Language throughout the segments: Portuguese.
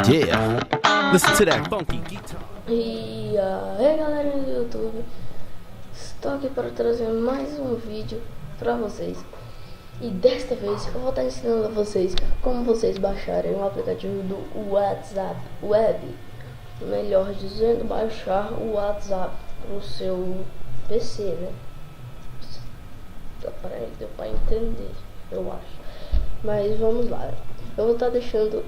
Yeah, listen to that funky guitar. E aí galera do YouTube, estou aqui para trazer mais um vídeo para vocês. E desta vez eu vou estar ensinando a vocês como vocês baixarem o aplicativo do WhatsApp Web. Melhor dizendo, baixar o WhatsApp para o seu PC, né? Deu para entender, eu acho. Mas vamos lá. Eu vou estar deixando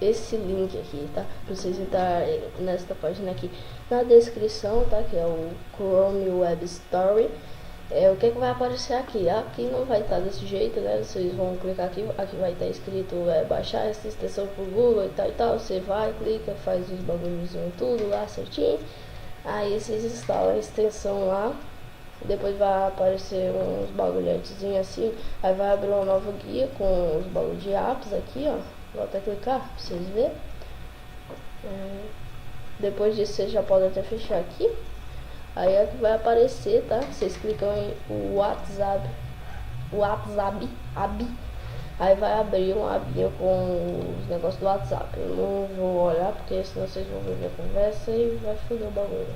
esse link aqui, tá? Pra vocês entrarem nesta página aqui na descrição, tá? Que é o Chrome Web Story. O que vai aparecer aqui? Aqui não vai estar desse jeito, né? Vocês vão clicar aqui, aqui vai estar escrito baixar essa extensão pro Google e tal. Você vai, clica, faz os bagulhos tudo lá certinho. Aí vocês instalam a extensão lá. Depois vai aparecer uns bagulhetezinhos assim. Aí vai abrir uma nova guia com os bagulhos de apps aqui, ó. Vou até clicar pra vocês verem. Depois disso vocês já podem até fechar aqui. Aí é que vai aparecer, tá? Vocês clicam em WhatsApp, aí vai abrir uma abinha com os negócios do WhatsApp. Eu não vou olhar porque senão vocês vão ver minha conversa e vai foder o bagulho.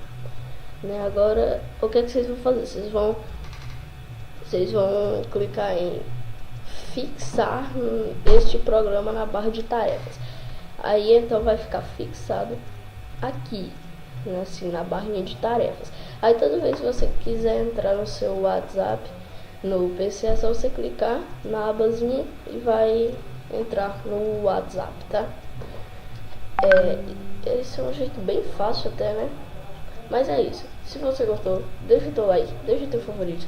Né? Agora, o que vocês vão fazer? Vocês vão clicar em fixar este programa na barra de tarefas. Aí então vai ficar fixado aqui, né, assim, na barrinha de tarefas. Aí toda vez que você quiser entrar no seu WhatsApp no PC, é só você clicar na abazinha e vai entrar no WhatsApp, tá? Esse é um jeito bem fácil até, né? Mas é isso. Se você gostou, deixa o teu like, deixa o teu favorito.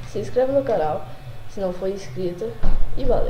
Se inscreve no canal se não for inscrito e valeu.